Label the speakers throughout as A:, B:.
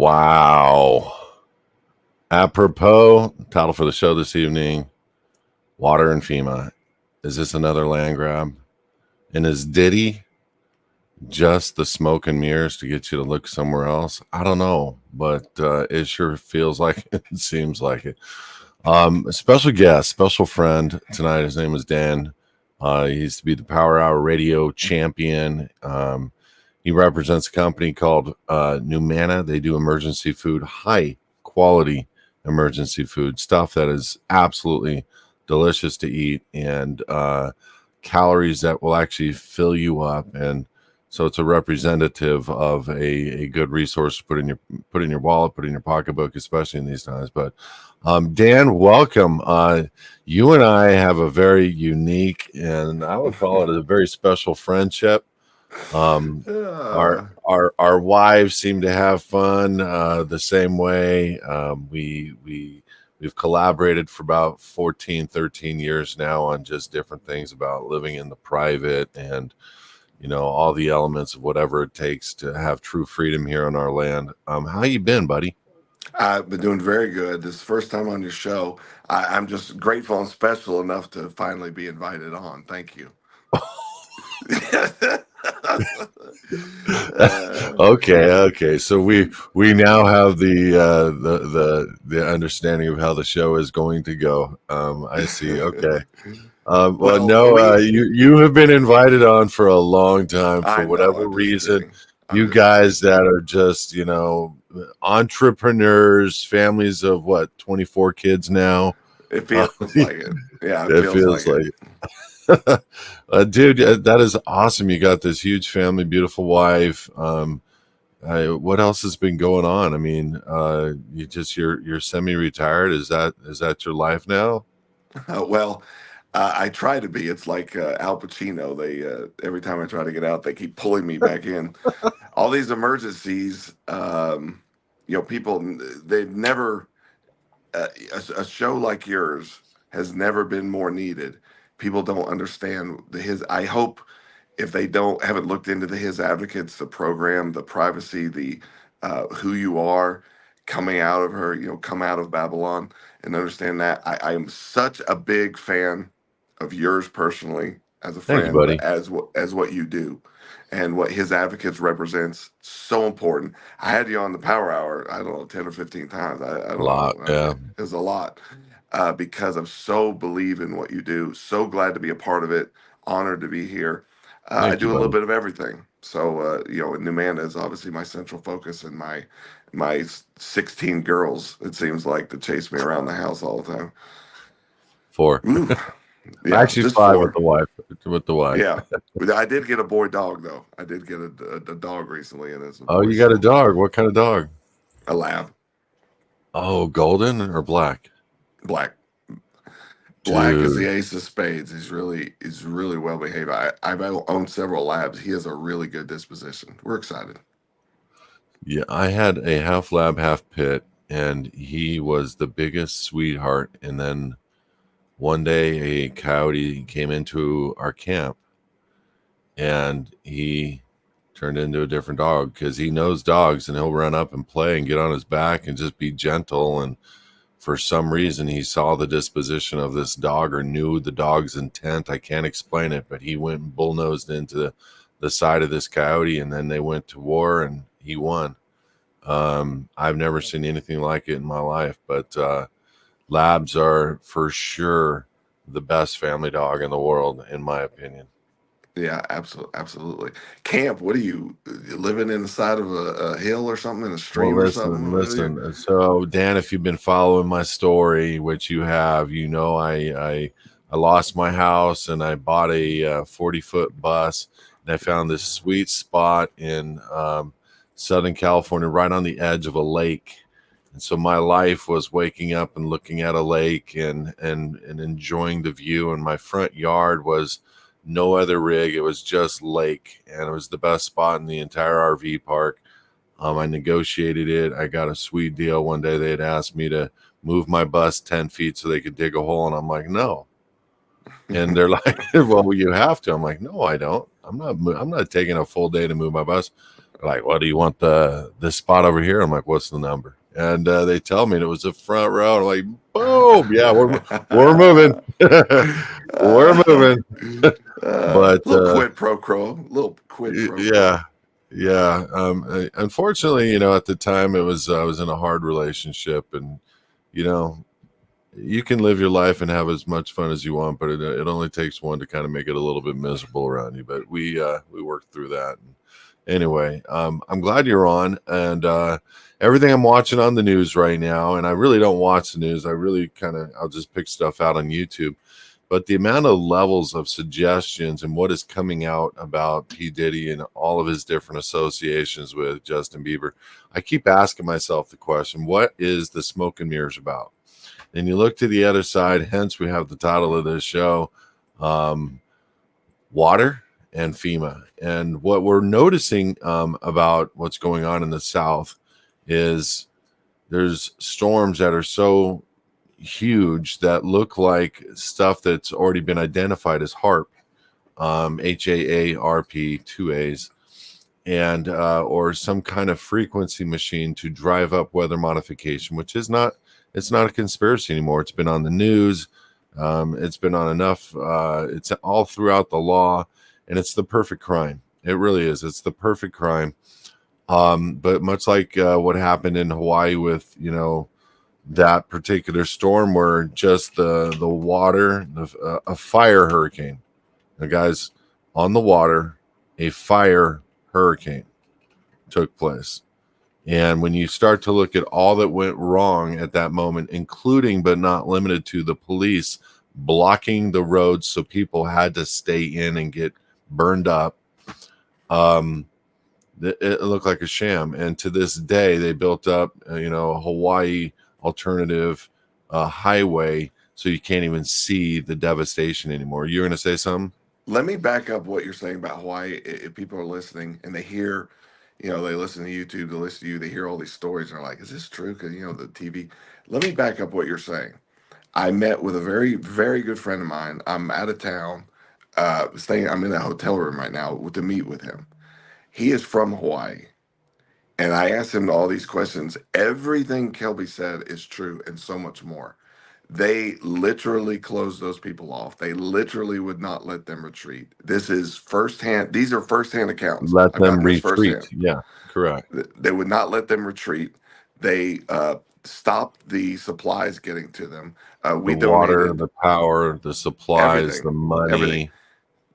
A: Wow. Apropos, title for the show this evening, Water and FEMA. Is this another land grab? And is Diddy just the smoke and mirrors to get you to look somewhere else? I don't know, but it sure feels like it. It seems like it. A special guest, special friend tonight. His name is Dan. He used to be the Power Hour radio champion. He represents a company called NuManna. They do emergency food, high quality emergency food, stuff that is absolutely delicious to eat, and calories that will actually fill you up. And so it's a representative of a good resource to put in your wallet, put in your pocketbook, especially in these times. But Dan, welcome. You and I have a very unique, and I would call it a very special friendship. Our wives seem to have fun the same way. We've collaborated for about 13 years now on just different things about living in the private and all the elements of whatever it takes to have true freedom here on our land. How you been, buddy?
B: I've been doing very good. This is the first time on your show. I'm just grateful and special enough to finally be invited on. Thank you.
A: Okay. So we now have the understanding of how the show is going to go. I see. Okay. You have been invited on for a long time for whatever reason. You guys that are just entrepreneurs, families of 24 kids now.
B: It feels like it. Yeah,
A: it feels like it. Dude, that is awesome. You got this huge family, beautiful wife. What else has been going on? I mean, you're semi-retired. Is that your life now?
B: Well, I try to be. It's like Al Pacino. They every time I try to get out, they keep pulling me back in. All these emergencies, people, they've never. A show like yours has never been more needed. People don't understand his. I hope if they haven't looked into the His Advocates, the program, the privacy, the who you are, coming out of her, come out of Babylon, and understand that. I am such a big fan of yours personally as a
A: Thank you,
B: friend,
A: buddy.
B: but as what you do and what His Advocates represents, so important. I had you on the Power Hour, I don't know, 10 or 15 times. I don't know.
A: Yeah.
B: It was a lot because I'm so believe in what you do. So glad to be a part of it. Honored to be here. I do a little bit of everything. So, and NuManna is obviously my central focus and my 16 girls, it seems like, to chase me around the house all the time.
A: 4.
B: Yeah,
A: actually
B: just
A: 5
B: 4.
A: with the wife.
B: Yeah, I did get a boy dog though. I did get a dog recently, and it's
A: you got a dog. What kind of dog?
B: A lab.
A: Oh, golden or black?
B: Black. Black is the ace of spades. He's really well behaved. I've owned several labs. He has a really good disposition. We're excited.
A: Yeah, I had a half lab, half pit, and he was the biggest sweetheart. And then one day a coyote came into our camp and he turned into a different dog because he knows dogs and he'll run up and play and get on his back and just be gentle. And for some reason, he saw the disposition of this dog or knew the dog's intent. I can't explain it, but he went bull-nosed into the side of this coyote, and then they went to war and he won. I've never seen anything like it in my life, but labs are for sure the best family dog in the world, in my opinion.
B: Yeah, absolutely. Camp, what are you living in the side of a hill or something, in a stream or something?
A: Listen. So, Dan, if you've been following my story, which you have, I lost my house and I bought a 40-foot bus, and I found this sweet spot in Southern California, right on the edge of a lake. And so my life was waking up and looking at a lake and enjoying the view. And my front yard was no other rig. It was just lake. And it was the best spot in the entire RV park. I negotiated it. I got a sweet deal. One day they had asked me to move my bus 10 feet so they could dig a hole. And I'm like, no. And they're like, well, you have to. I'm like, no, I don't. I'm not taking a full day to move my bus. Like, what do you want this spot over here? I'm like, what's the number? And they tell me it was the front row. I'm like, boom, yeah, we're moving, we're moving. But
B: little quid pro quo, little quid pro quo.
A: yeah, yeah. Unfortunately, at the time it was I was in a hard relationship, and you know, you can live your life and have as much fun as you want, but it only takes one to kind of make it a little bit miserable around you. But we worked through that. Anyway, I'm glad you're on, and everything I'm watching on the news right now, and I really don't watch the news. I really I'll just pick stuff out on YouTube. But the amount of levels of suggestions and what is coming out about P. Diddy and all of his different associations with Justin Bieber, I keep asking myself the question, what is the smoke and mirrors about? And you look to the other side, hence we have the title of this show, Water and FEMA. And what we're noticing about what's going on in the South is there's storms that are so huge that look like stuff that's already been identified as HAARP, HAARP, two A's, and or some kind of frequency machine to drive up weather modification, which is not, it's not a conspiracy anymore. It's been on the news. It's been on enough. It's all throughout the law, and it's the perfect crime. It really is. It's the perfect crime. But much like what happened in Hawaii with, that particular storm where just the water, a fire hurricane, the guys on the water, a fire hurricane took place. And when you start to look at all that went wrong at that moment, including but not limited to the police blocking the roads so people had to stay in and get burned up, it looked like a sham. And to this day, they built up, a Hawaii alternative highway, so you can't even see the devastation anymore. You're going to say something?
B: Let me back up what you're saying about Hawaii. If people are listening and they hear, they listen to YouTube, they listen to you, they hear all these stories and they're like, is this true? Because, the TV. Let me back up what you're saying. I met with a very, very good friend of mine. I'm out of town, I'm in a hotel room right now to meet with him. He is from Hawaii. And I asked him all these questions. Everything Kelby said is true and so much more. They literally closed those people off. They literally would not let them retreat. This is firsthand. These are firsthand accounts.
A: Let
B: I've
A: them
B: gotten this
A: retreat.
B: firsthand.
A: Yeah, correct.
B: They would not let them retreat. They stopped the supplies getting to them. We
A: The water,
B: donated
A: the power, the supplies, the
B: everything. Everything.
A: money.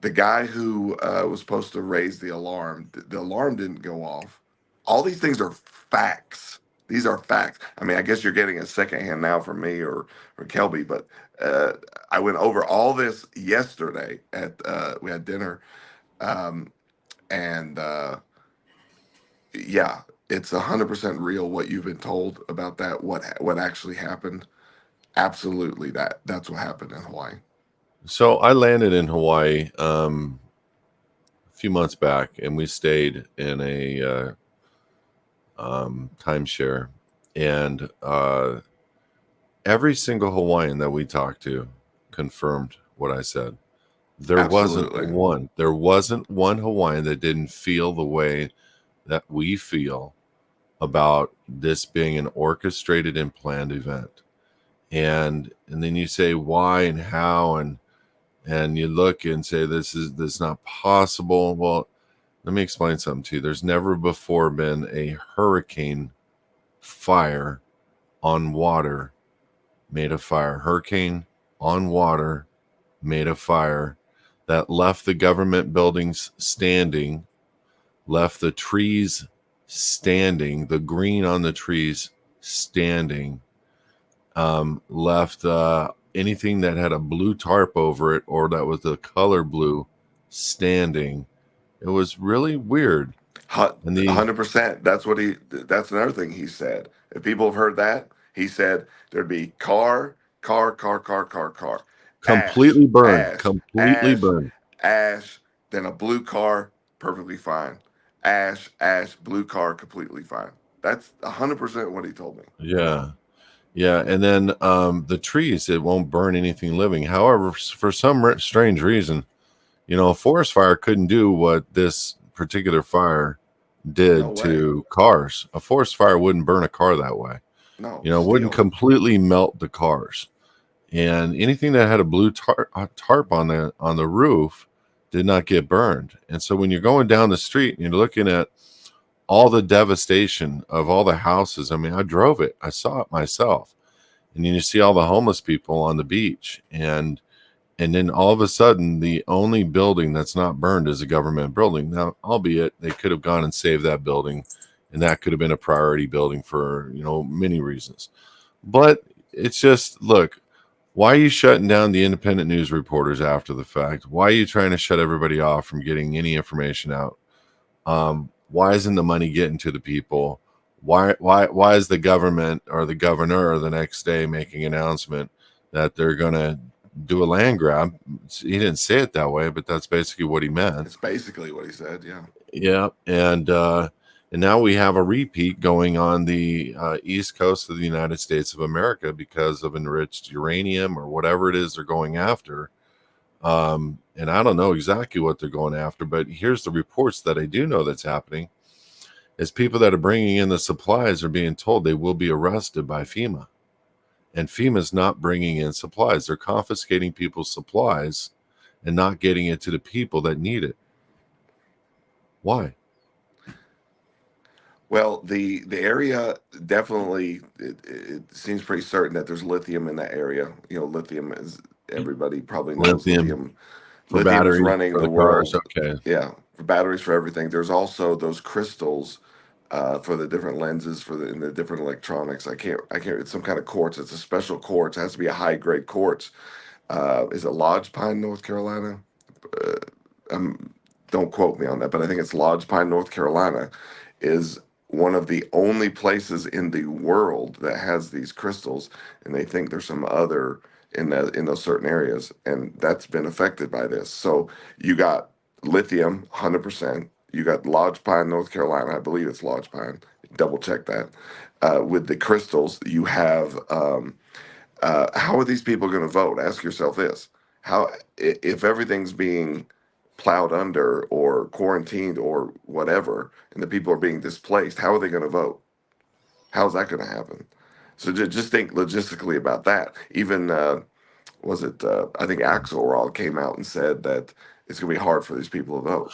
B: The guy who was supposed to raise the alarm didn't go off. All these things are facts. These are facts. I mean, I guess you're getting a secondhand now from me or Kelby, but I went over all this yesterday at we had dinner, and yeah, it's 100% real what you've been told about that. What actually happened? Absolutely, that's what happened in Hawaii.
A: So I landed in Hawaii a few months back, and we stayed in a timeshare, and every single Hawaiian that we talked to confirmed what I said. There wasn't
B: Absolutely.
A: one. There wasn't one Hawaiian that didn't feel the way that we feel about this being an orchestrated and planned event. And then you say why and how, and you look and say this not possible. Well, let me explain something to you. There's never before been a hurricane fire on water made of fire. Hurricane on water made of fire that left the government buildings standing, left the trees standing, the green on the trees standing, left anything that had a blue tarp over it or that was the color blue standing. It was really weird. And
B: 100%. That's another thing he said. If people have heard that, he said there'd be car,
A: completely burned,
B: ash,
A: completely
B: ash,
A: burned.
B: ash, then a blue car, perfectly fine. Ash, blue car, completely fine. That's 100% what he told me.
A: Yeah. Yeah. And then the trees, it won't burn anything living. However, for some strange reason, a forest fire couldn't do what this particular fire
B: No
A: did
B: way.
A: to cars. A forest fire wouldn't burn a car that way.
B: No,
A: It wouldn't
B: steel.
A: completely melt the cars. And anything that had a blue tarp on the roof did not get burned. And so when you're going down the street and you're looking at all the devastation of all the houses, I mean, I drove it, I saw it myself, and then you see all the homeless people on the beach, and then all of a sudden the only building that's not burned is a government building. Now, albeit they could have gone and saved that building, and that could have been a priority building for many reasons. But it's just, look, why are you shutting down the independent news reporters after the fact? Why are you trying to shut everybody off from getting any information out? Why isn't the money getting to the people? Why is the government or the governor the next day making an announcement that they're going to do a land grab? He didn't say it that way, but that's basically what he meant.
B: It's basically what he said. Yeah.
A: Yeah, and now we have a repeat going on the east coast of the United States of America because of enriched uranium or whatever it is they're going after. And I don't know exactly what they're going after, but here's the reports that I do know that's happening: is people that are bringing in the supplies are being told they will be arrested by FEMA, and FEMA's not bringing in supplies; they're confiscating people's supplies and not getting it to the people that need it. Why?
B: Well, the area definitely, it seems pretty certain that there's lithium in that area. Lithium is, everybody probably knows
A: Lithium
B: lithium.
A: for
B: Lithium is
A: batteries
B: running
A: for
B: the
A: the cars.
B: world.
A: Okay.
B: Yeah, for batteries, for everything. There's also those crystals for the different lenses for in the different electronics. I can't. It's some kind of quartz. It's a special quartz. It has to be a high grade quartz. Is it Lodge Pine, North Carolina? Uh, um, don't quote me on that, but I think it's Lodge Pine, North Carolina, is one of the only places in the world that has these crystals, and they think there's some other in those certain areas, and that's been affected by this. So you got lithium, 100%. You got Lodge Pine, North Carolina. I believe it's Lodge Pine. Double check that. With the crystals, you have. How are these people going to vote? Ask yourself this: how, if everything's being plowed under or quarantined or whatever, and the people are being displaced, how are they going to vote? How's that going to happen? So just think logistically about that. Even was it? I think Axelrod came out and said that it's going to be hard for these people to vote.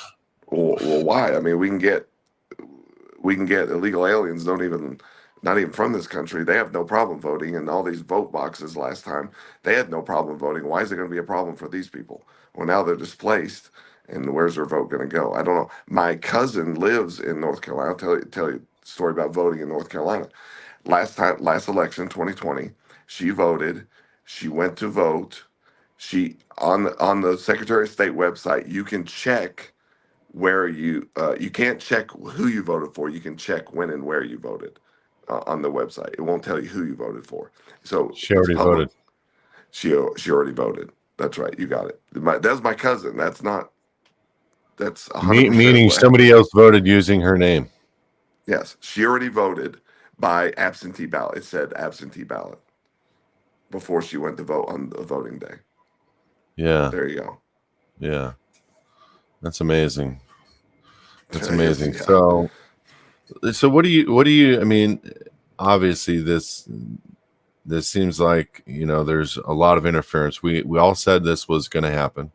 B: Well, why? I mean, we can get illegal aliens don't even not even from this country. They have no problem voting, and all these vote boxes last time they had no problem voting. Why is it going to be a problem for these people? Well, now they're displaced, and where's their vote going to go? I don't know. My cousin lives in North Carolina. I'll tell you a story about voting in North Carolina. Last election, 2020, she voted. She went to vote. She on the Secretary of State website, you can check where you can't check who you voted for. You can check when and where you voted on the website. It won't tell you who you voted for. So
A: She
B: it's
A: already
B: public.
A: voted.
B: She already voted. That's right. You got it. That's my cousin. That's not. That's 100%
A: Meaning
B: what happened.
A: somebody else voted using her name.
B: Yes, she already voted by absentee ballot. It said absentee ballot before she went to vote on the voting day.
A: Yeah,
B: There you go.
A: yeah. That's amazing. That's
B: Yes,
A: amazing.
B: yeah.
A: So what do you I mean, obviously this seems like, there's a lot of interference. We all said this was going to happen.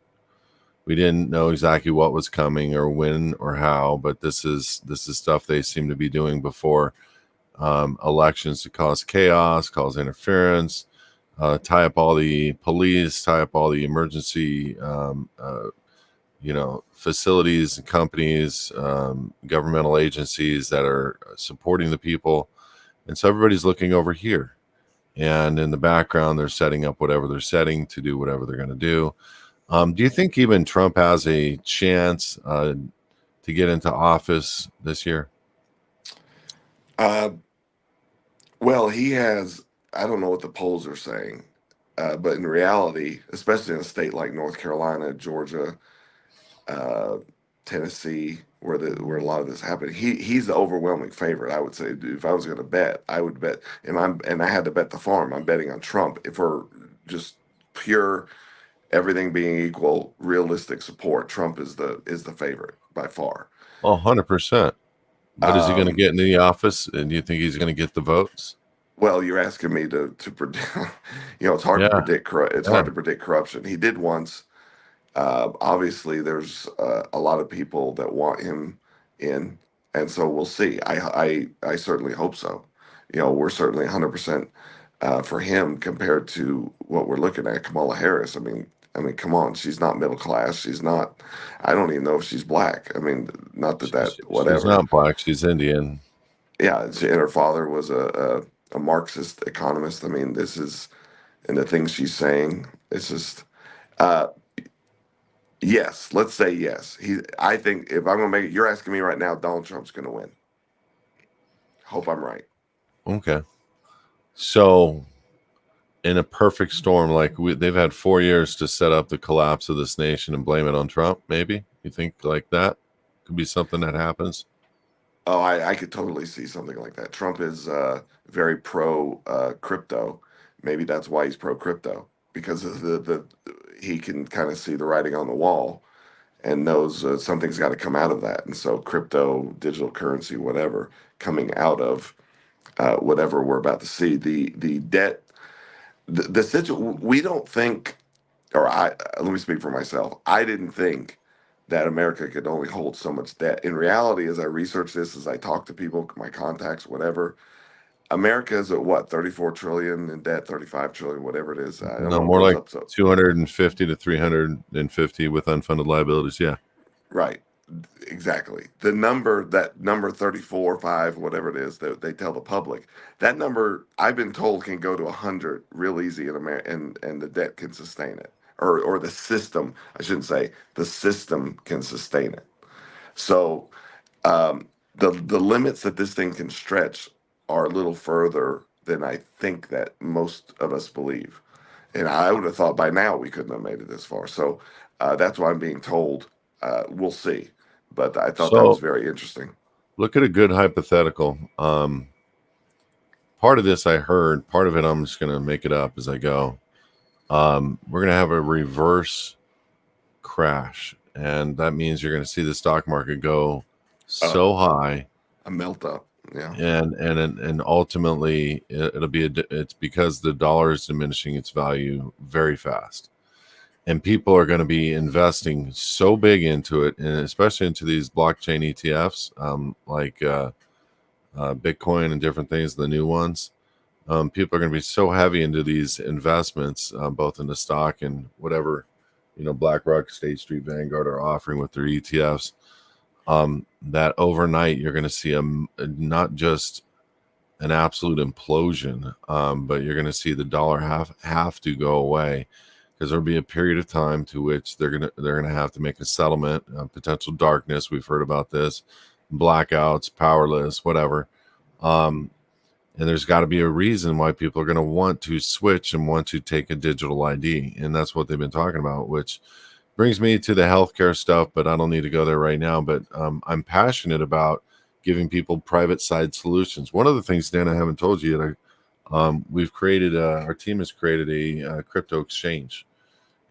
A: We didn't know exactly what was coming or when or how, but this is stuff they seem to be doing before elections to cause chaos, cause interference, tie up all the police, tie up all the emergency facilities and companies, governmental agencies that are supporting the people. And so everybody's looking over here. And in the background, they're setting up whatever they're setting to do whatever they're going to do. Do you think even Trump has a chance to get into office this year?
B: Uh, well, he has. I don't know what the polls are saying, but in reality, especially in a state like North Carolina, Georgia, uh, Tennessee, where a lot of this happened, he's the overwhelming favorite. I would say, if I was going to bet, I would bet, and I had to bet the farm. I'm betting on Trump. If we're just pure everything being equal, realistic support, Trump is the favorite by far.
A: Oh, 100%. But is he going to get into the office? And do you think he's going to get the votes?
B: Well, you're asking me to predict. It's hard to
A: Yeah,
B: predict. It's
A: yeah.
B: hard to predict corruption. He did once. Obviously, there's a lot of people that want him in, and so we'll see. I certainly hope so. We're certainly 100% for him compared to what we're looking at. Kamala Harris. I mean, come on. She's not middle class. She's not. I don't even know if she's black. I mean, not that
A: She's
B: whatever.
A: not black. She's Indian.
B: Yeah, and her father was a Marxist economist. I mean, this is and the things she's saying. It's just. Uh, Yes, let's say yes. I think if I'm gonna make it, you're asking me right now, Donald Trump's gonna win. Hope I'm right.
A: Okay. So, in a perfect storm, like they've had 4 years to set up the collapse of this nation and blame it on Trump, maybe? You think like that could be something that happens?
B: Oh, I could totally see something like that. Trump is very pro crypto. Maybe that's why he's pro crypto because of the he can kind of see the writing on the wall and knows something's got to come out of that. And so, crypto, digital currency, whatever, coming out of whatever we're about to see, the debt, the situation. We don't think or let me speak for myself. I didn't think that America could only hold so much debt. In reality, as I research this, as I talk to people, my contacts, whatever, America is at what, 34 trillion in debt, 35 trillion, whatever it is. I don't
A: No,
B: know. It
A: more
B: goes
A: like
B: up so
A: 250 to 350 with unfunded liabilities. Yeah.
B: right. Exactly. That number 34, 5, whatever it is that they tell the public, that number I've been told can go to 100 real easy in America, and the debt can sustain it. Or the system, I shouldn't say, the system can sustain it. So the limits that this thing can stretch are a little further than I think that most of us believe. And I would have thought by now we couldn't have made it this far. So that's why I'm being told. We'll see. But I thought that was
A: So
B: very interesting.
A: look at a good hypothetical. Part of this I heard, part of it I'm just going to make it up as I go. We're going to have a reverse crash. And that means you're going to see the stock market go
B: Uh,
A: so high
B: a melt up. Yeah.
A: and ultimately it'll be it's because the dollar is diminishing its value very fast, and people are going to be investing so big into it, and especially into these blockchain ETFs, Bitcoin and different things, the new ones. People are going to be so heavy into these investments, both in the stock and whatever BlackRock, State Street, Vanguard are offering with their ETFs, that overnight you're going to see not just an absolute implosion, but you're going to see the dollar have to go away, because there'll be a period of time to which they're gonna have to make a settlement, potential darkness. We've heard about this, blackouts, powerless, whatever. Um, and there's got to be a reason why people are going to want to switch and want to take a digital ID, and that's what they've been talking about, which brings me to the healthcare stuff, but I don't need to go there right now. But I'm passionate about giving people private side solutions. One of the things, Dan, I haven't told you yet, we've created our team has created a crypto exchange,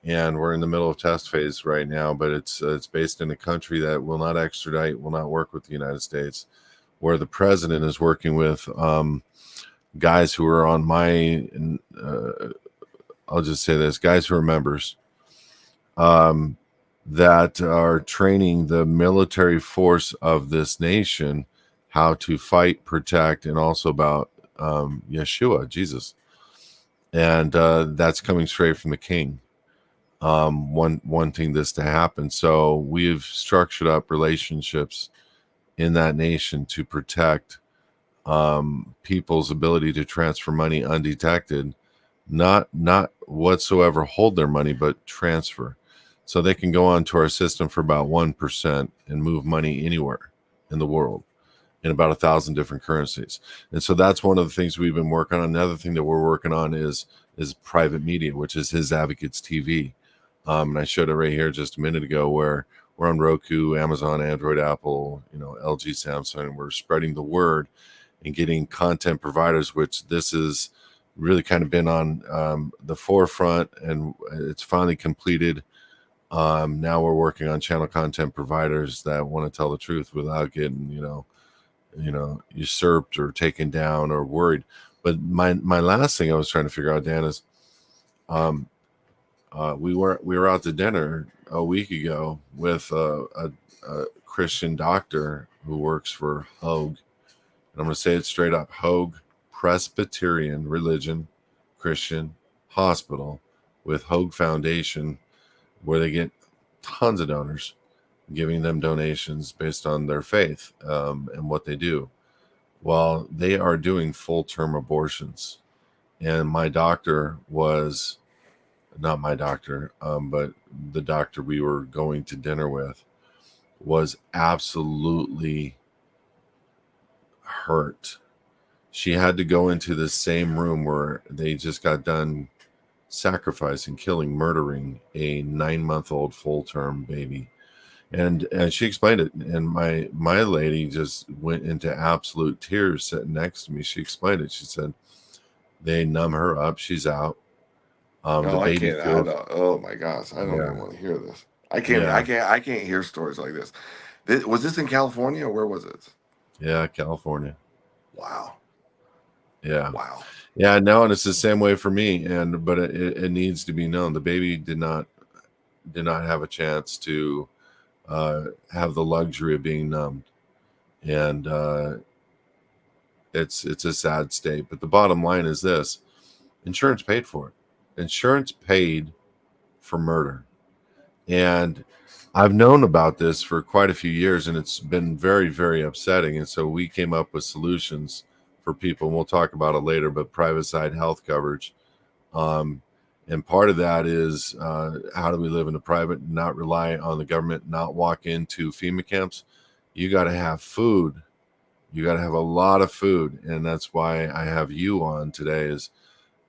A: and we're in the middle of test phase right now. But it's based in a country that will not extradite, will not work with the United States, where the president is working with guys who are on my. I'll just say this: guys who are members. Um, that are training the military force of this nation how to fight, protect, and also about Yeshua, Jesus. And that's coming straight from the king, wanting this to happen. So we've structured up relationships in that nation to protect people's ability to transfer money undetected, not whatsoever hold their money, but transfer. So they can go onto our system for about 1% and move money anywhere in the world in about 1,000 different currencies. And so that's one of the things we've been working on. Another thing that we're working on is private media, which is His Advocates TV. And I showed it right here just a minute ago, where we're on Roku, Amazon, Android, Apple, LG, Samsung, and we're spreading the word and getting content providers, which this is really kind of been on the forefront, and it's finally completed. Now we're working on channel content providers that want to tell the truth without getting, usurped or taken down or worried. But my last thing I was trying to figure out, Dan, is um, we were out to dinner a week ago with a Christian doctor who works for Hogue. And I'm going to say it straight up: Hogue Presbyterian Religion Christian Hospital, with Hogue Foundation, where they get tons of donors giving them donations based on their faith, and what they do. Well, they are doing full term abortions. And my doctor was not my doctor, but the doctor we were going to dinner with was absolutely hurt. She had to go into the same room where they just got done sacrificing, killing, murdering a 9 month old full term baby. And she explained it, and my lady just went into absolute tears sitting next to me. She explained it. She said they numb her up. She's out. The
B: No, I
A: baby
B: can't. I
A: feels,
B: don't. Oh my gosh, I don't even
A: yeah,
B: want to hear this. I can't. I
A: yeah,
B: can't. I can't hear stories like this. Was this in California or where was it?
A: yeah, California.
B: Wow.
A: Yeah,
B: Wow.
A: yeah. No, and it's the same way for me. But it needs to be known. The baby did not have a chance to have the luxury of being numbed, and it's a sad state. But the bottom line is this: insurance paid for it. Insurance paid for murder. And I've known about this for quite a few years, and it's been very, very upsetting. And so we came up with solutions for people, and we'll talk about it later, but private side health coverage. Um, and part of that is how do we live in the private, not rely on the government, not walk into FEMA camps? You got to have food. You got to have a lot of food. And that's why I have you on today, is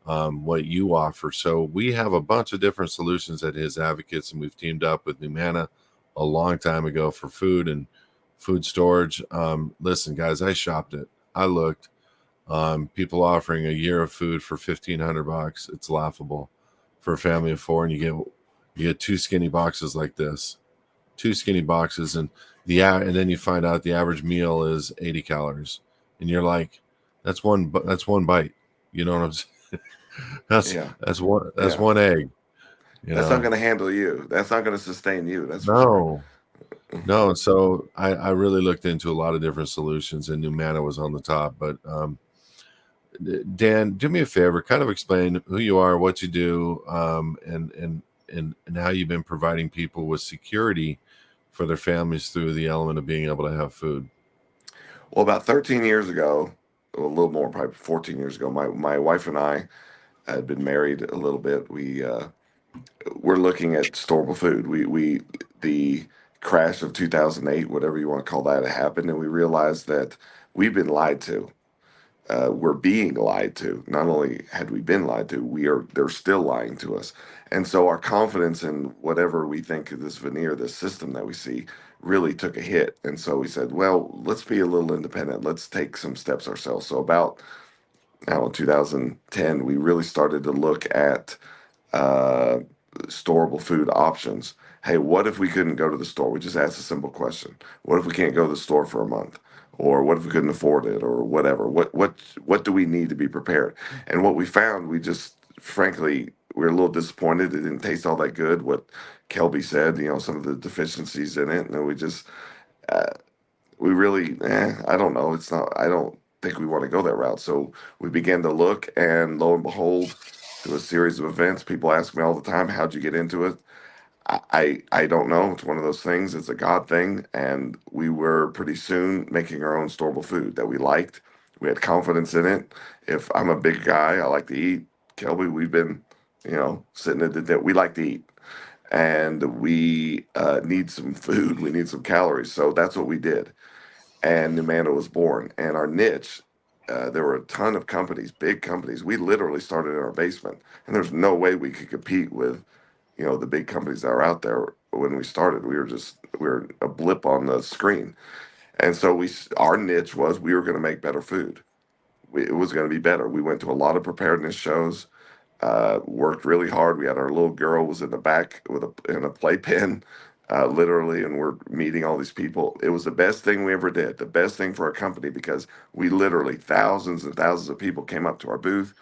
A: what you offer. So we have a bunch of different solutions at His Advocates, and we've teamed up with NuManna a long time ago for food and food storage. Listen, guys, I shopped it. I looked. People offering a year of food for $1,500. It's laughable for a family of four, and you get two skinny boxes like this, two skinny boxes, and then you find out the average meal is 80 calories, and you're like, that's one bite. You know what I'm saying? That's
B: Yeah.
A: that's one that's
B: Yeah.
A: one egg, you
B: That's not
A: know.
B: going to handle you. That's not going to sustain you. That's for sure.
A: No, no. So I really looked into a lot of different solutions, and NuManna was on the top. But Dan, do me a favor, kind of explain who you are, what you do, and how you've been providing people with security for their families through the element of being able to have food.
B: Well, about 13 years ago, a little more, probably 14 years ago, my wife and I had been married a little bit. We're looking at storable food. The crash of 2008, whatever you want to call that, happened, and we realized that we've been lied to. We're being lied to. Not only had we been lied to, they're still lying to us. And so our confidence in whatever we think of this veneer, this system that we see, really took a hit. And so we said, well, let's be a little independent. Let's take some steps ourselves. So about now in 2010, we really started to look at uh, storable food options. Hey, what if we couldn't go to the store? We just asked a simple question. What if we can't go to the store for a month? Or what if we couldn't afford it or whatever? What do we need to be prepared? And what we found, we just frankly we are a little disappointed. It didn't taste all that good. What Kelby said, some of the deficiencies in it, and we just uh, we really, I don't know. It's not. I don't think we want to go that route. So we began to look, and lo and behold, through a series of events, people ask me all the time, "How'd you get into it?" I don't know. It's one of those things. It's a God thing, and we were pretty soon making our own storable food that we liked. We had confidence in it. If I'm a big guy, I like to eat. Kelby, we've been, sitting at we like to eat, and we need some food. We need some calories. So that's what we did, and NuManna was born. And our niche, there were a ton of companies, big companies. We literally started in our basement, and there's no way we could compete with, the big companies that are out there. When we started, we were a blip on the screen, and so our niche was we were going to make better food. It was going to be better. We went to a lot of preparedness shows, worked really hard. We had our little girl was in the back in a playpen, literally, and we're meeting all these people. It was the best thing we ever did, the best thing for our company, because we literally, thousands and thousands of people came up to our booth.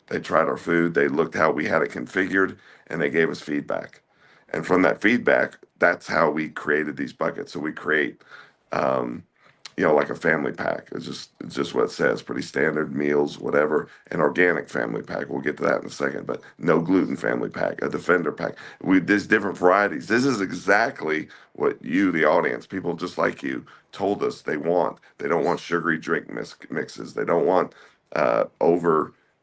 B: They tried our food, they looked how we had it configured, and they gave us feedback. And from that feedback, that's how we created these buckets. So we create, um, like a family pack. It's just what it says. Pretty standard meals, whatever. An organic family pack. We'll get to that in a second. But no gluten family pack. A Defender pack. There's different varieties. This is exactly what you, the audience, people just like you, told us they want. They don't want sugary drink mixes. They don't want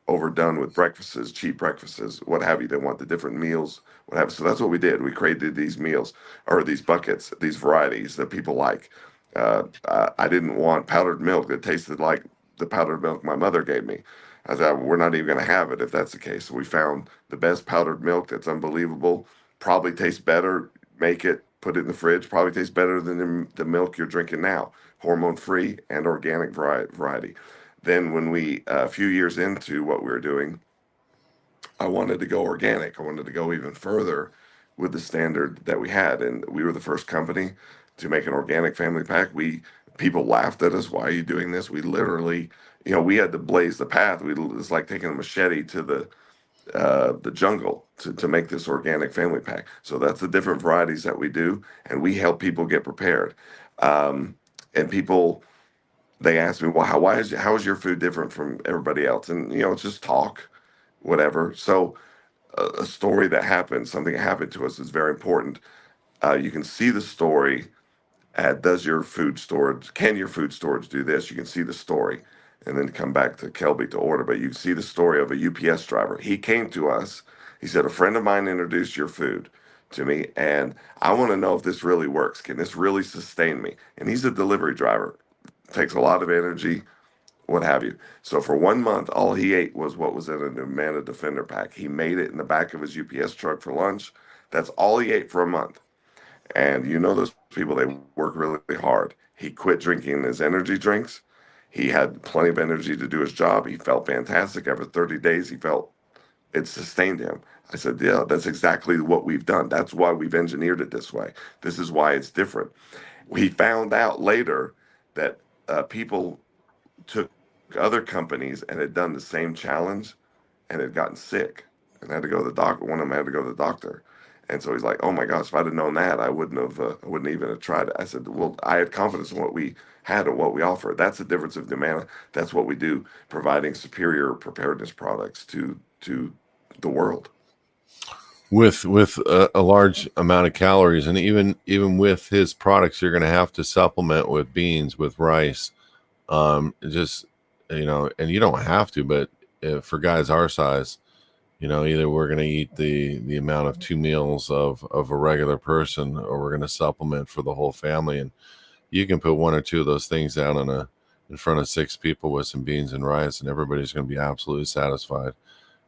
B: overdone with breakfasts, cheap breakfasts, what have you. They want the different meals, what have you. So that's what we did. We created these meals or these buckets, these varieties that people like. I didn't want powdered milk that tasted like the powdered milk my mother gave me. I said, we're not even going to have it if that's the case. So we found the best powdered milk that's unbelievable, probably tastes better, make it, put it in the fridge, probably tastes better than the milk you're drinking now, hormone free and organic variety. Then, when a few years into what we were doing, I wanted to go organic. I wanted to go even further with the standard that we had, and we were the first company to make an organic family pack. People laughed at us. Why are you doing this? We literally, we had to blaze the path. It's like taking a machete to the jungle to make this organic family pack. So that's the different varieties that we do, and we help people get prepared. And people, they ask me, well, how is your food different from everybody else? And it's just talk, whatever. So a story that happened, something that happened to us is very important. You can see the story at can your food storage do this? You can see the story and then come back to Kelby to order. But you can see the story of a UPS driver. He came to us. He said, a friend of mine introduced your food to me, and I want to know if this really works. Can this really sustain me? And he's a delivery driver. Takes a lot of energy, what have you. So for 1 month, all he ate was what was in a NuManna Defender pack. He made it in the back of his UPS truck for lunch. That's all he ate for a month. And those people, they work really hard. He quit drinking his energy drinks. He had plenty of energy to do his job. He felt fantastic. After 30 days, he felt it sustained him. I said, yeah, that's exactly what we've done. That's why we've engineered it this way. This is why it's different. We found out later that people took other companies and had done the same challenge and had gotten sick and had to go to the doctor. One of them had to go to the doctor. And so he's like, "Oh my gosh, if I'd have known that, I wouldn't even have tried it." I said, "Well, I had confidence in what we had and what we offer. That's the difference of NuManna. That's what we do, providing superior preparedness products to the world."
A: With a large amount of calories, and even with his products, you're going to have to supplement with beans, with rice, just and you don't have to, but for guys our size, either we're going to eat the amount of 2 meals of a regular person, or we're going to supplement for the whole family. And you can put one or two of those things down in front of 6 people with some beans and rice, and everybody's going to be absolutely satisfied,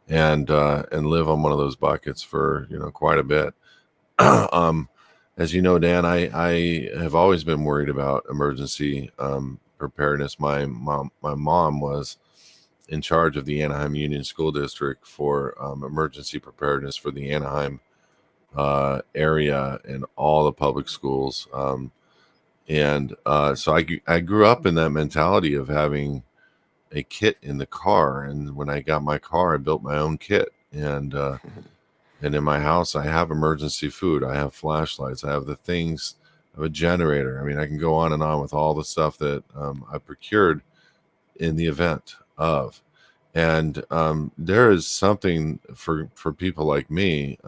A: and live on one of those buckets for quite a bit. As you know, Dan, I have always been worried about emergency preparedness. My mom was in charge of the Anaheim Union School District for emergency preparedness for the Anaheim area and all the public schools. So I grew up in that mentality of having a kit in the car. And when I got my car, I built my own kit. And in my house, I have emergency food. I have flashlights. I have the things of a generator. I mean, I can go on and on with all the stuff that I procured in the event of. And there is something for people like me,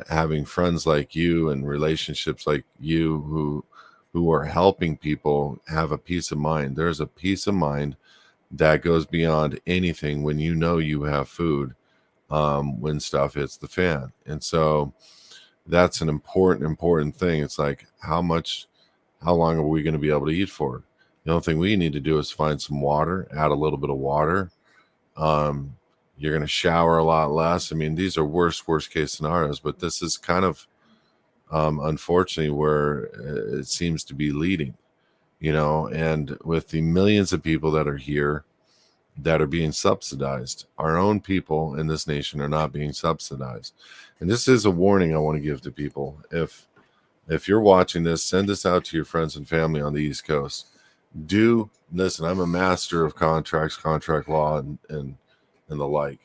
A: having friends like you and relationships like you who are helping people have a peace of mind. There's a peace of mind that goes beyond anything when you have food when stuff hits the fan. And so that's an important thing. It's like, how long are we going to be able to eat for? The only thing we need to do is find some water, add a little bit of water. You're going to shower a lot less. I mean, these are worst case scenarios, but this is kind of unfortunately where it seems to be leading, and with the millions of people that are here that are being subsidized, our own people in this nation are not being subsidized. And this is a warning I want to give to people. If If you're watching this, send this out to your friends and family on the East Coast. Do listen. I'm a master of contracts, contract law, and the like.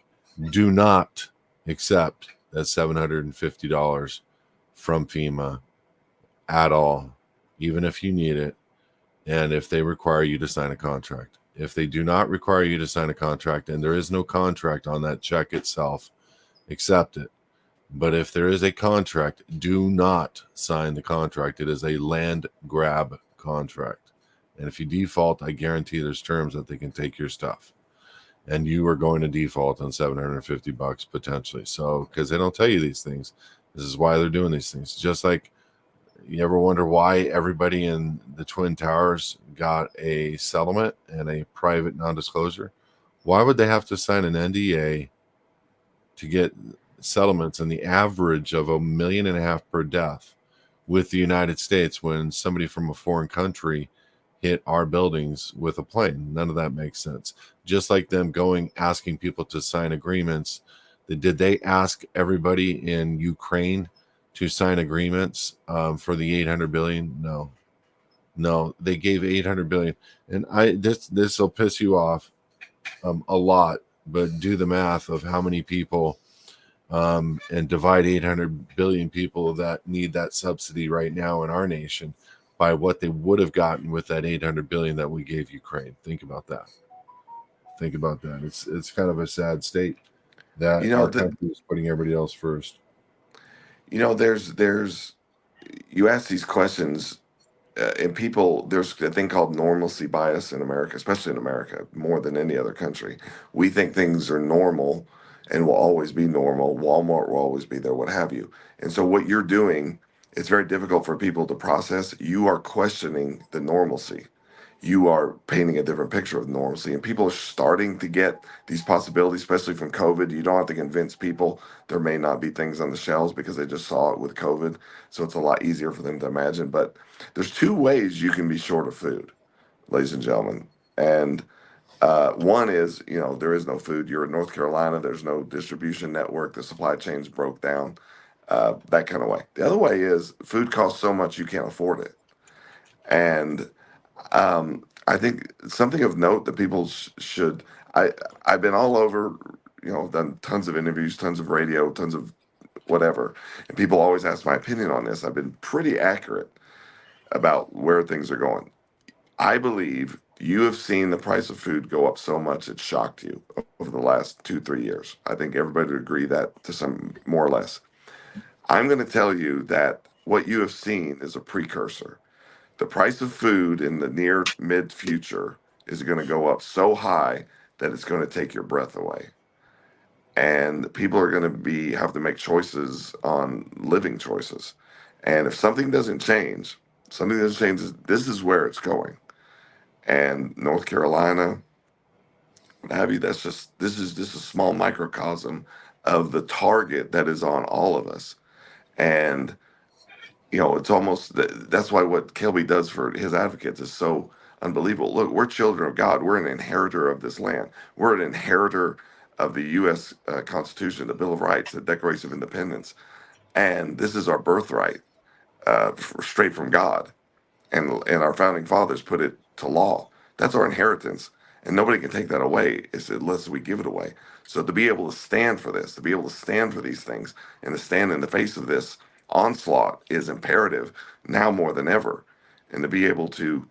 A: Do not accept that $750 from FEMA at all, even if you need it, and if they require you to sign a contract. If they do not require you to sign a contract and there is no contract on that check itself, accept it. But if there is a contract, do not sign the contract. It is a land grab contract. And if you default, I guarantee there's terms that they can take your stuff. And you are going to default on $750 potentially. So, because they don't tell you these things, this is why they're doing these things. Just like, you ever wonder why everybody in the Twin Towers got a settlement and a private non-disclosure? Why would they have to sign an NDA to get settlements in the average of $1.5 million per death with the United States when somebody from a foreign country hit our buildings with a plane? None of that makes sense. Just like them going asking people to sign agreements. Did they ask everybody in Ukraine to sign agreements for the 800 billion? No, they gave 800 billion. And this will piss you off a lot, but do the math of how many people and divide 800 billion people that need that subsidy right now in our nation by what they would have gotten with that 800 billion that we gave Ukraine. Think about that. Think about that. It's kind of a sad state that
B: You know
A: our
B: that
A: country is putting everybody else first.
B: there's you ask these questions, and people, there's a thing called normalcy bias in America, especially in America, more than any other country. We think things are normal and will always be normal. Walmart will always be there, what have you. And so what you're doing, it's very difficult for people to process. You are questioning the normalcy. You are painting a different picture of normalcy, and people are starting to get these possibilities, especially from COVID. You don't have to convince people there may not be things on the shelves because they just saw it with COVID, so it's a lot easier for them to imagine. But there's two ways you can be short of food, ladies and gentlemen, and one is, there is no food. You're in North Carolina. There's no distribution network. The supply chains broke down, that kind of way. The other way is food costs so much you can't afford it, and I think something of note that people should. I've been all over, done tons of interviews, tons of radio, tons of whatever, and people always ask my opinion on this. I've been pretty accurate about where things are going. I believe you have seen the price of food go up so much it shocked you over the last 2, 3 years. I think everybody would agree that to some more or less. I'm going to tell you that what you have seen is a precursor. The price of food in the near mid future is going to go up so high that it's going to take your breath away. And people are going to have to make choices on living choices. And if something doesn't change, this is where it's going. And North Carolina, what have you, this is just a small microcosm of the target that is on all of us. And it's almost that's why what Kelby does for his advocates is so unbelievable. Look, we're children of God. We're an inheritor of this land. We're an inheritor of the U.S. Constitution, the Bill of Rights, the Declaration of Independence, and this is our birthright, straight from God. And our founding fathers put it to law. That's our inheritance, and nobody can take that away unless we give it away. So to be able to stand for this, to be able to stand for these things, and to stand in the face of this onslaught is imperative now more than ever. And to be able to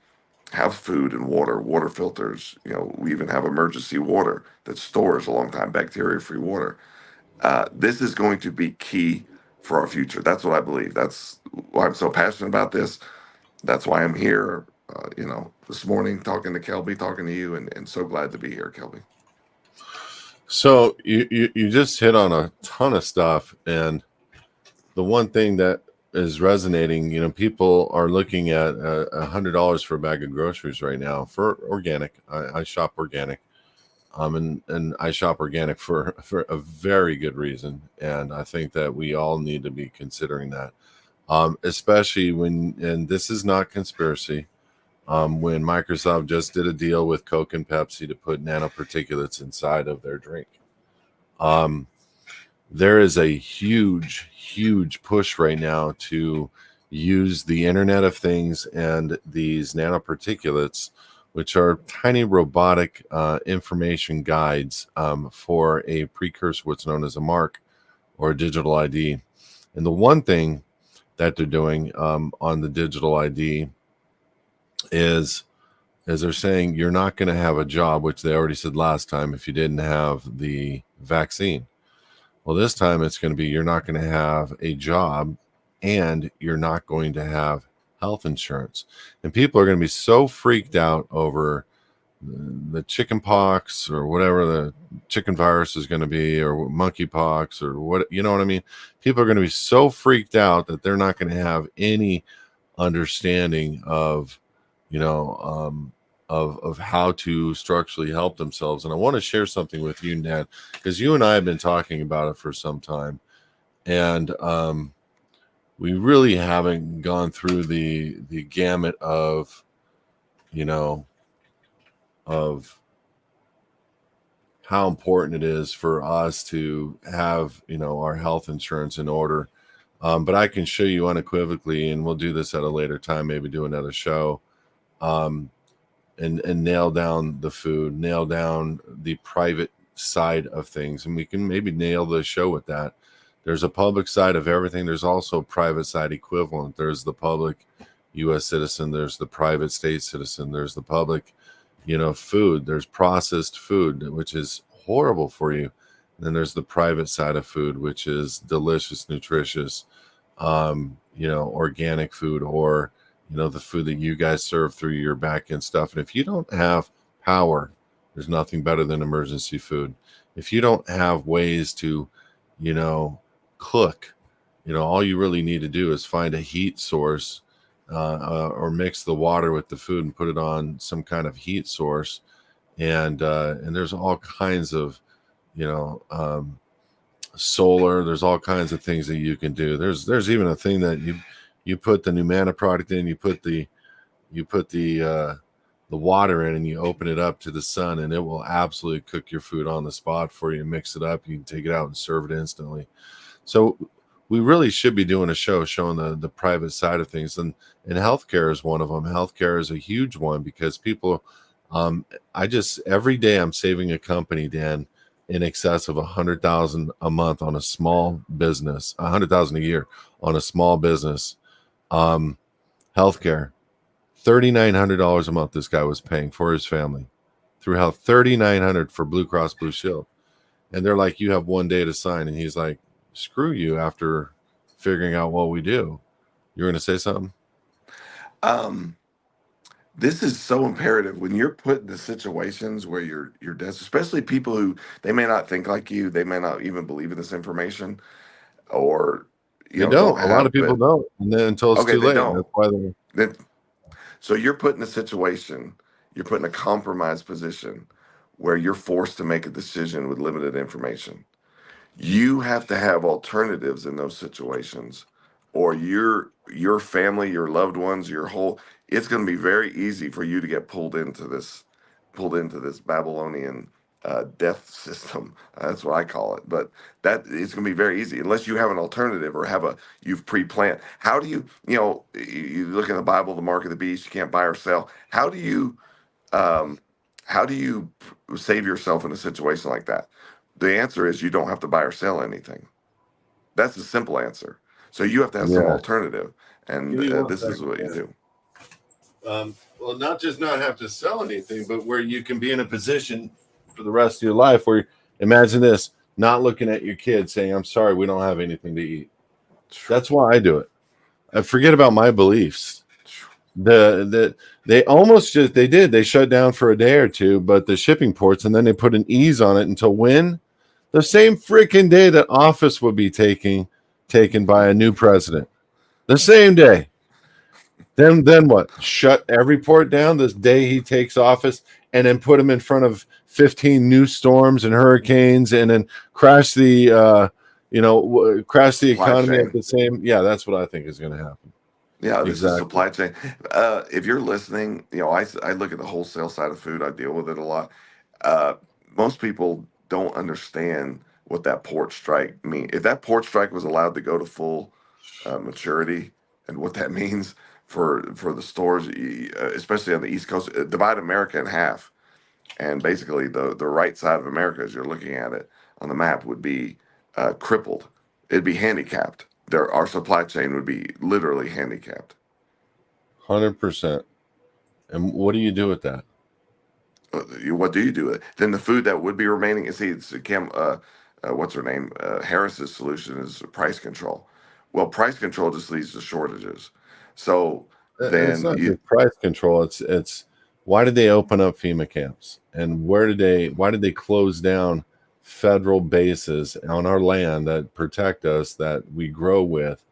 B: have food and water filters. We even have emergency water that stores a long time, bacteria-free water. This is going to be key for our future. That's what I believe. That's why I'm so passionate about this. That's why I'm here, this morning talking to Kelby, talking to you, and so glad to be here, Kelby.
A: So you just hit on a ton of stuff, and the one thing that is resonating, people are looking at $100 for a bag of groceries right now for organic. I shop organic, and I shop organic for a very good reason, and I think that we all need to be considering that, especially and this is not conspiracy. When Microsoft just did a deal with Coke and Pepsi to put nanoparticulates inside of their drink. There is a huge push right now to use the Internet of Things and these nanoparticulates, which are tiny robotic information guides for a precursor, what's known as a mark or a digital ID. And the one thing that they're doing on the digital ID is, as they're saying, you're not going to have a job, which they already said last time, if you didn't have the vaccine. Well, this time it's going to be you're not going to have a job and you're not going to have health insurance. And people are going to be so freaked out over the chicken pox or whatever the chicken virus is going to be, or monkey pox, or what, you know what I mean? People are going to be so freaked out that they're not going to have any understanding of, you know, of how to structurally help themselves. And I want to share something with you, Ned, because you and I have been talking about it for some time, and we really haven't gone through the gamut of, you know, of how important it is for us to have, you know, our health insurance in order. But I can show you unequivocally, and we'll do this at a later time, maybe do another show, um, and nail down the food, nail down the private side of things, and we can maybe nail the show with that. There's a public side of everything. There's also a private side equivalent. There's the public U.S. citizen. There's the private state citizen. There's the public, you know, food. There's processed food, which is horrible for you. And then there's the private side of food, which is delicious, nutritious, you know, organic food, or, you know, the food that you guys serve through your back end stuff. And if you don't have power, there's nothing better than emergency food. If you don't have ways to, you know, cook, you know, all you really need to do is find a heat source, or mix the water with the food and put it on some kind of heat source. And there's all kinds of, you know, solar. There's all kinds of things that you can do. There's even a thing that you put the NuManna product in. You put the water in, and you open it up to the sun, and it will absolutely cook your food on the spot for you. Mix it up. You can take it out and serve it instantly. So we really should be doing a show showing the private side of things, and healthcare is one of them. Healthcare is a huge one because people, I just every day I'm saving a company, Dan, in excess of 100,000 a month on a small business, 100,000 a year on a small business. Um, Healthcare, $3,900 a month. This guy was paying for his family through health, 3,900 for Blue Cross Blue Shield. And they're like, you have one day to sign. And he's like, screw you, after figuring out what we do. You're going to say something?
B: Um, this is so imperative when you're put in the situations where you're desperate, especially people who they may not think like you, they may not even believe in this information, or
A: They
B: don't
A: don't. A lot
B: have.
A: of people
B: But
A: don't. And then until it's
B: okay,
A: too
B: they
A: late. That's
B: don't.
A: why they.
B: Then so you're put in a situation, you're put in a compromised position where you're forced to make a decision with limited information. You have to have alternatives in those situations, or your family, your loved ones, your whole, it's going to be very easy for you to get pulled into this Babylonian death system. That's what I call it. But that it's going to be very easy unless you have an alternative, or you've pre-planned. How do you look in the Bible, the mark of the beast, you can't buy or sell. Um, how do you save yourself in a situation like that? The answer is you don't have to buy or sell anything. That's the simple answer. So you have to have some
A: Yeah.
B: alternative, and
A: Give me one
B: this is
A: second,
B: what you
A: Dan.
B: do.
A: Well, not just not have to sell anything, but where you can be in a position for the rest of your life where, imagine this, not looking at your kids saying, I'm sorry, we don't have anything to eat. That's why I do it. I forget about my beliefs. They almost just they shut down for a day or two, but the shipping ports, and then they put an ease on it until when? The same freaking day that office would be taken by a new president. The same day. Then what? Shut every port down this day he takes office, and then put him in front of 15 new storms and hurricanes, and then crash the crash the
B: Supply
A: economy at
B: chain.
A: the same. Yeah, that's what I think is going to happen.
B: Yeah, this is
A: Exactly.
B: supply chain. If you're listening, I look at the wholesale side of food. I deal with it a lot. Uh, Most people don't understand what that port strike means. If that port strike was allowed to go to full maturity, and what that means for the stores, especially on the East Coast. Divide America in half, and basically the right side of America, as you're looking at it on the map, would be crippled. It'd be handicapped. Our supply chain would be literally handicapped.
A: 100%. And what do you do with that?
B: What do you do with it? Then the food that would be remaining, see, it's what's her name? Harris's solution is price control. Well, price control just leads to shortages. So
A: It's
B: then
A: not
B: you,
A: just price control. It's why did they open up FEMA camps, and why did they close down federal bases on our land that protect us, that we grow with,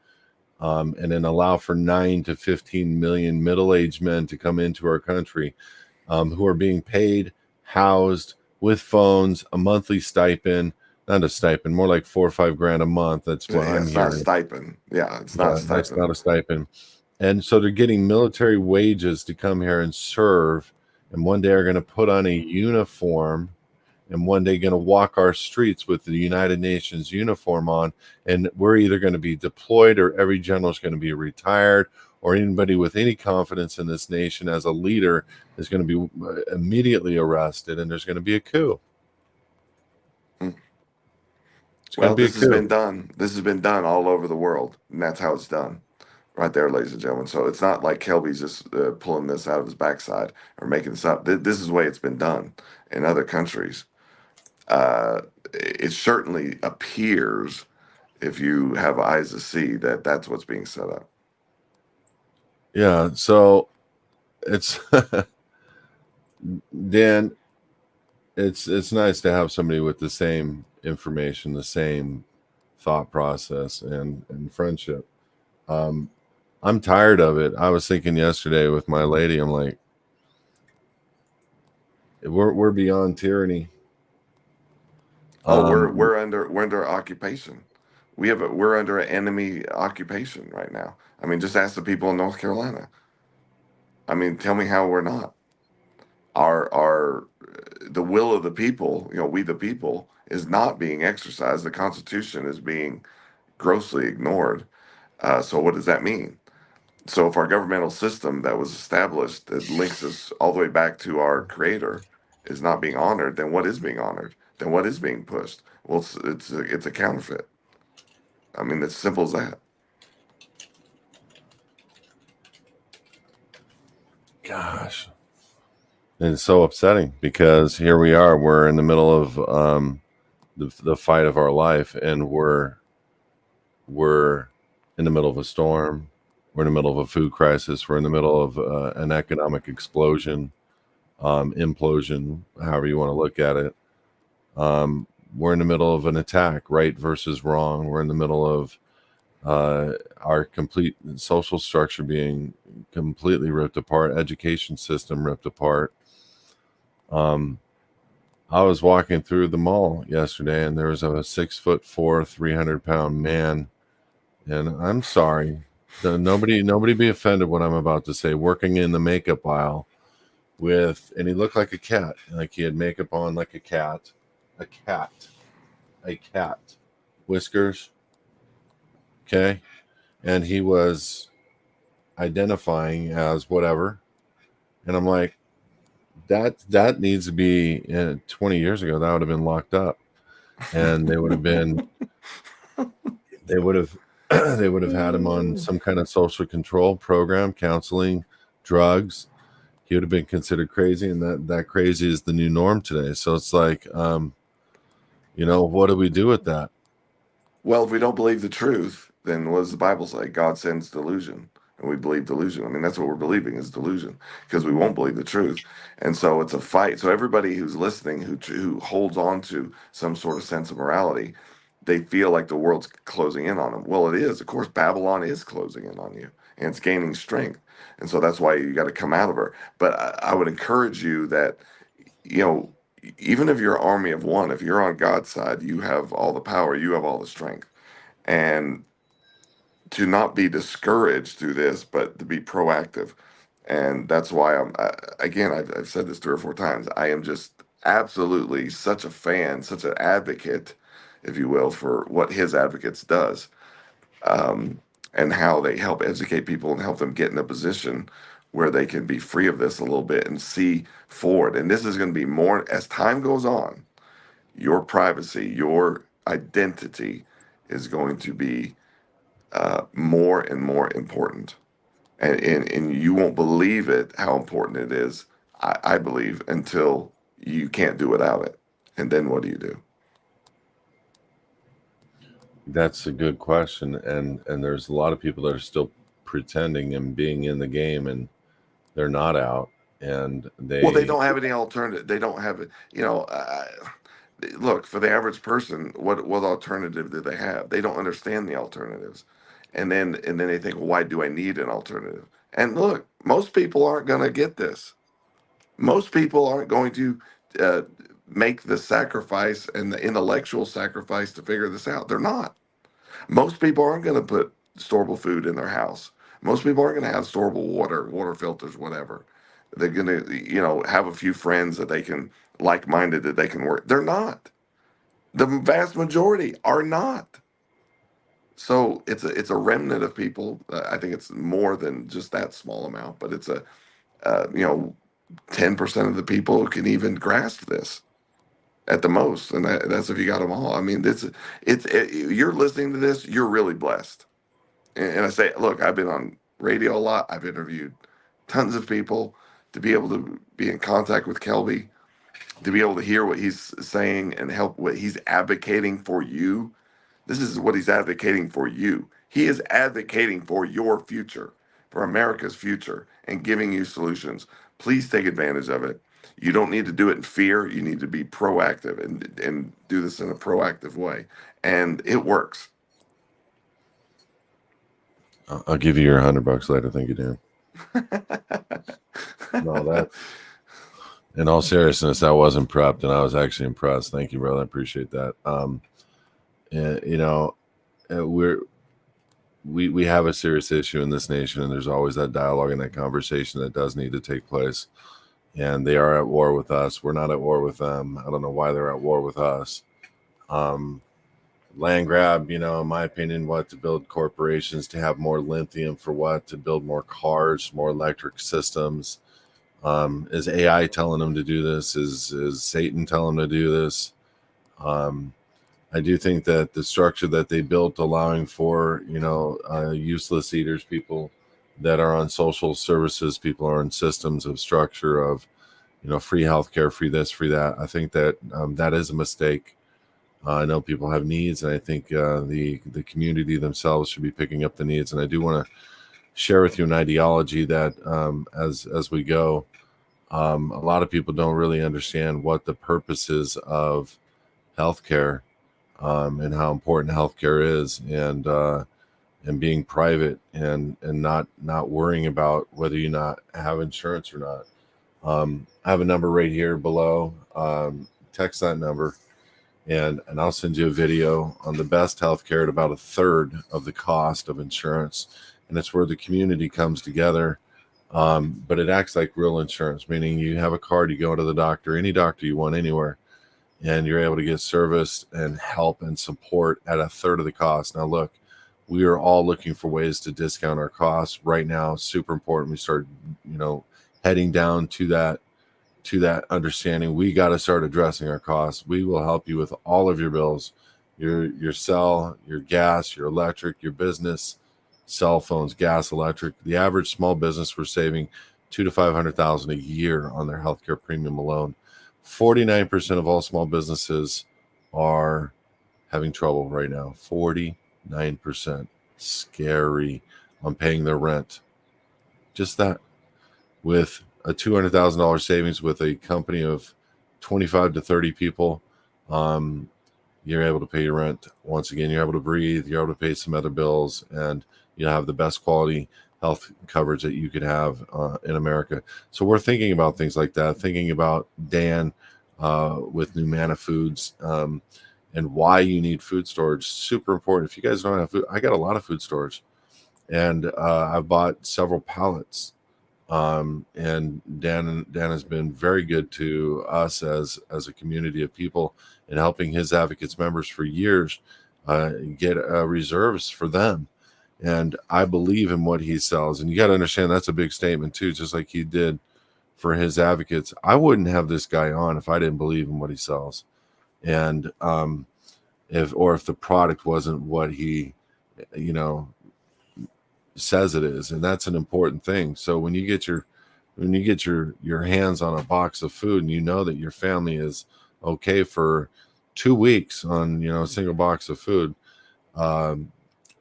A: and then allow for 9 to 15 million middle-aged men to come into our country, who are being paid, housed with phones, a monthly stipend, not a stipend, more like 4 or 5 grand a month. That's what
B: yeah,
A: I'm
B: it's not a
A: hearing.
B: stipend. Yeah, it's not a
A: Yeah, that's
B: stipend.
A: not a stipend. And so they're getting military wages to come here and serve, and one day are going to put on a uniform, and one day going to walk our streets with the United Nations uniform on, and we're either going to be deployed, or every general is going to be retired, or anybody with any confidence in this nation as a leader is going to be immediately arrested, and there's going to be a coup.
B: Hmm.
A: It's going to
B: Well,
A: be a
B: this has
A: coup.
B: been done. This has been done all over the world, and that's how it's done, right there, ladies and gentlemen. So it's not like Kelby's just pulling this out of his backside or making this up. This is the way it's been done in other countries. It certainly appears, if you have eyes to see, that that's what's being set up.
A: Yeah, so it's Dan, it's nice to have somebody with the same information, the same thought process, and friendship. Um, I'm tired of it. I was thinking yesterday with my lady, I'm like, we're beyond tyranny.
B: Oh,
A: Um,
B: we're under occupation. We're under an enemy occupation right now. I mean, just ask the people in North Carolina. I mean, tell me how we're not. Our the will of the people, we the people, is not being exercised. The Constitution is being grossly ignored. So what does that mean? So if our governmental system that was established that links us all the way back to our creator is not being honored, then what is being honored? Then what is being pushed? Well, it's a counterfeit. I mean, it's simple as that.
A: Gosh, it's so upsetting because here we are. We're in the middle of the fight of our life, and we're in the middle of a storm. We're in the middle of a food crisis. We're in the middle of an economic explosion, implosion, however you want to look at it. We're in the middle of an attack, right versus wrong. We're in the middle of our complete social structure being completely ripped apart, education system ripped apart. Um, I was walking through the mall yesterday, and there was a 6'4", 300-pound man, and I'm sorry, nobody be offended what I'm about to say. Working in the makeup aisle and he looked like a cat, like he had makeup on like a cat, a cat, whiskers, okay, and he was identifying as whatever, and I'm like, that needs to be 20 years ago that would have been locked up, and they would have they would have had him on some kind of social control program, counseling, drugs. He would have been considered crazy, and that crazy is the new norm today. So it's like, what do we do with that?
B: Well, if we don't believe the truth, then what does the Bible say? God sends delusion, and we believe delusion. I mean, that's what we're believing is delusion because we won't believe the truth, and so it's a fight. So everybody who's listening, who holds on to some sort of sense of morality, they feel like the world's closing in on them. Well, it is. Of course, Babylon is closing in on you, and it's gaining strength, and so that's why you got to come out of her. But I would encourage you that you know, even if you're an army of one, if you're on God's side, you have all the power, you have all the strength. And to not be discouraged through this, but to be proactive. And that's why again, I've said this 3 or 4 times. I am just absolutely such a fan, such an advocate, if you will, for what his advocates does. Um, and how they help educate people and help them get in a position where they can be free of this a little bit and see forward. And this is going to be more as time goes on. Your privacy, your identity is going to be more and more important. And you won't believe it how important it is, I believe, until you can't do without it. And then what do you do?
A: That's a good question, and there's a lot of people that are still pretending and being in the game, and they're not out, and
B: Well, they
A: they
B: don't have any alternative. They don't have it. Look, for the average person, what alternative do they have? They don't understand the alternatives, and then they think, well, why do I need an alternative? And look, most people aren't going to get this. Most people aren't going to uh, make the sacrifice and the intellectual sacrifice to figure this out. They're not. Most people aren't going to put storable food in their house. Most people aren't going to have storable water filters, whatever. They're going to, have a few friends that they can like-minded that they can work. They're not. The vast majority are not. So it's a remnant of people. I think it's more than just that small amount, but it's a 10% of the people who can even grasp this at the most, and that's if you got them all. I mean, you're listening to this, you're really blessed. And I say, look, I've been on radio a lot. I've interviewed tons of people. To be able to be in contact with Kelby, to be able to hear what he's saying and help what he's advocating for you. This is what he's advocating for you. He is advocating for your future, for America's future, and giving you solutions. Please take advantage of it. You don't need to do it in fear. You need to be proactive and do this in a proactive way. And it works.
A: I'll give you your $100 later. Thank you, Dan. No, that. In all seriousness, I wasn't prepped, and I was actually impressed. Thank you, brother. I appreciate that. And, we have a serious issue in this nation, and there's always that dialogue and that conversation that does need to take place. And they are at war with us. We're not at war with them. I don't know why they're at war with us. Land grab, in my opinion, what to build corporations to have more lithium for what, to build more cars, more electric systems. Is AI telling them to do this? Is Satan telling them to do this? I do think that the structure that they built, allowing for useless eaters, people that are on social services, people are in systems of structure of free healthcare, free this, free that. I think that that is a mistake. I know people have needs, and I think the community themselves should be picking up the needs. And I do want to share with you an ideology that as we go, a lot of people don't really understand what the purpose is of healthcare, and how important healthcare is, and being private and not worrying about whether you not have insurance or not. I have a number right here below. Text that number, and I'll send you a video on the best healthcare at about a third of the cost of insurance. And it's where the community comes together. But it acts like real insurance, meaning you have a card, you go to the doctor, any doctor you want anywhere, and you're able to get service and help and support at a third of the cost. Now, look, we are all looking for ways to discount our costs right now. Super important. We start, heading down to that understanding. We got to start addressing our costs. We will help you with all of your bills, your cell, your gas, your electric, your business, cell phones, gas, electric. The average small business, we're saving $200,000 to $500,000 a year on their healthcare premium alone. 49% of all small businesses are having trouble right now. 49%. Scary on paying their rent. Just that. With a $200,000 savings with a company of 25 to 30 people, you're able to pay your rent. Once again, you're able to breathe, you're able to pay some other bills, and you have the best quality health coverage that you could have in America. So we're thinking about things like that, thinking about Dan with NuManna Foods, and why you need food storage. Super important. If you guys don't have food, I got a lot of food storage, and I've bought several pallets. And Dan has been very good to us as a community of people, and helping his advocates members for years get reserves for them. and I believe in what he sells. And you got to understand that's a big statement too, just like he did for his advocates. I wouldn't have this guy on if I didn't believe in what he sells, and if the product wasn't what he, you know, says it is. And that's an important thing. So when you get your hands on a box of food and you know that your family is okay for 2 weeks on, you know, a single box of food, um,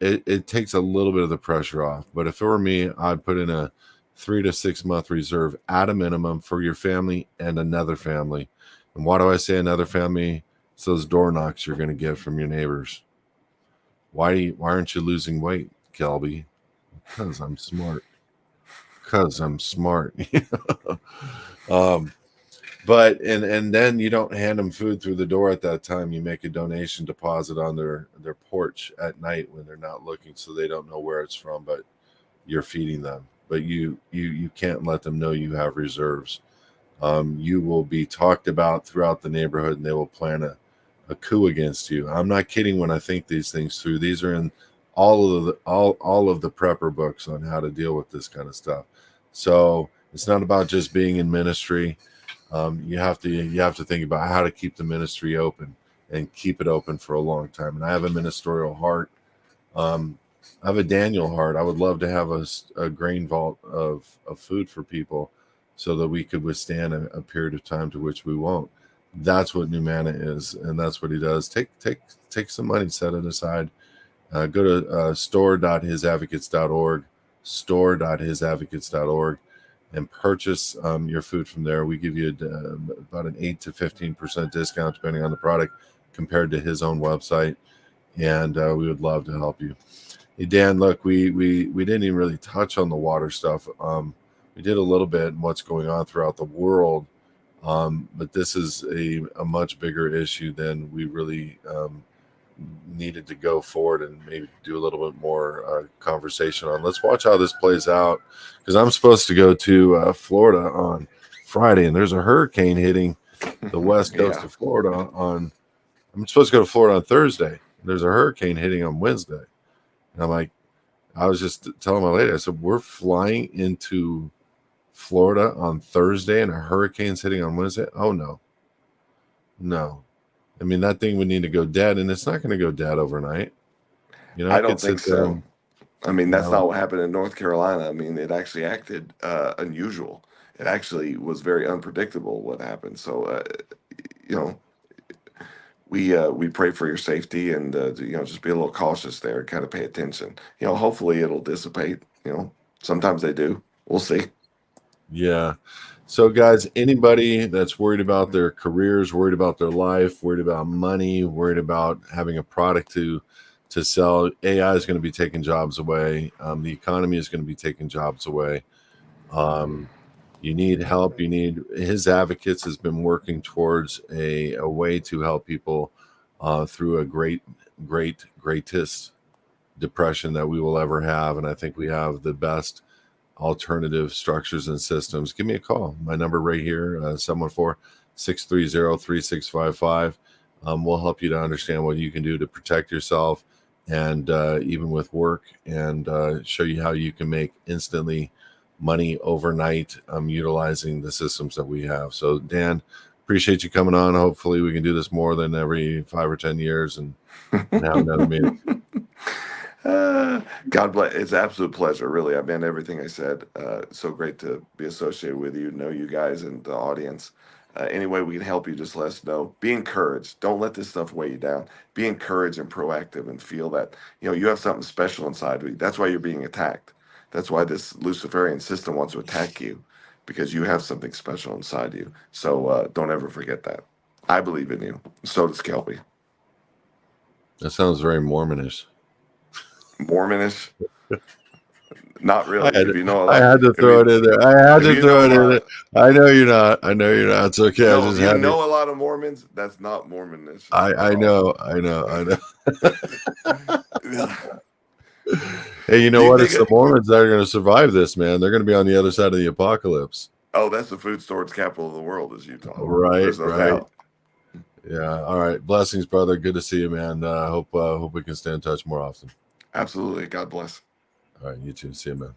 A: it takes a little bit of the pressure off. But if it were me, I'd put in a 3 to 6 month reserve at a minimum for your family and another family. And why do I say another family? It's those door knocks you're going to get from your neighbors. Why aren't you losing weight, Kelby? Because I'm smart. Because I'm smart. um, but and then you don't hand them food through the door at that time. You make a donation deposit on their porch at night when they're not looking, so they don't know where it's from. But you're feeding them. But you can't let them know you have reserves. You will be talked about throughout the neighborhood, and they will plan a coup against you. I'm not kidding when I think these things through. These are in all of the prepper books on how to deal with this kind of stuff. So it's not about just being in ministry. You have to think about how to keep the ministry open and keep it open for a long time. And I have a ministerial heart. I have a Daniel heart. I would love to have a grain vault of food for people so that we could withstand a period of time to which we won't. That's what NuManna is, and that's what he does. Take some money, set it aside. Go to store.hisadvocates.org, store.hisadvocates.org, and purchase your food from there. We give you about an 8 to 15% discount depending on the product compared to his own website, and we would love to help you. Hey Dan, look, we didn't even really touch on the water stuff. We did a little bit in what's going on throughout the world, but this is a much bigger issue than we really needed to go forward and maybe do a little bit more conversation on. Let's watch how this plays out, because I'm supposed to go to Florida on Friday, and there's a hurricane hitting the west coast of Florida I'm supposed to go to Florida on Thursday. There's a hurricane hitting on Wednesday. And I'm like, I was just telling my lady, I said, we're flying into Florida on Thursday and a hurricane's hitting on Wednesday. Oh, no. I mean, that thing would need to go dead, and it's not going to go dead overnight. You know,
B: I don't think so. I mean, that's not what happened in North Carolina. I mean, it actually acted unusual. It actually was very unpredictable what happened. So, you know, we pray for your safety, and you know, just be a little cautious there, kind of pay attention. You know, hopefully it'll dissipate. You know, sometimes they do. We'll see.
A: Yeah. So, guys, anybody that's worried about their careers, worried about their life, worried about money, worried about having a product to sell, AI is going to be taking jobs away. The economy is going to be taking jobs away. You need help. His advocates has been working towards a way to help people through a greatest depression that we will ever have. And I think we have the best alternative structures and systems. Give me a call. My number right here, 714-630-3655. We'll help you to understand what you can do to protect yourself, and even with work, and show you how you can make instantly money overnight utilizing the systems that we have. So Dan, appreciate you coming on. Hopefully we can do this more than every 5 or 10 years and have another meeting.
B: God bless. It's an absolute pleasure, really. I meant everything I said. So great to be associated with you, know you guys and the audience. Any way we can help you, just let us know. Be encouraged. Don't let this stuff weigh you down. Be encouraged and proactive, and feel that, you know, you have something special inside of you. That's why you're being attacked. That's why this Luciferian system wants to attack you, because you have something special inside you. So don't ever forget that. I believe in you. So does Kelby.
A: That sounds very Mormonish.
B: Mormonish? Not really.
A: I had to throw it in there. I know you're not. It's okay.
B: No, if you know a lot of Mormons, that's not Mormonish.
A: I know. Hey, you know what? It's the Mormons that are going to survive this, man. They're going to be on the other side of the apocalypse.
B: Oh, that's the food storage capital of the world, is Utah.
A: Right.
B: There's no doubt.
A: Yeah. All right. Blessings, brother. Good to see you, man. Hope we can stay in touch more often.
B: Absolutely. God bless.
A: All right, you too. See you, man.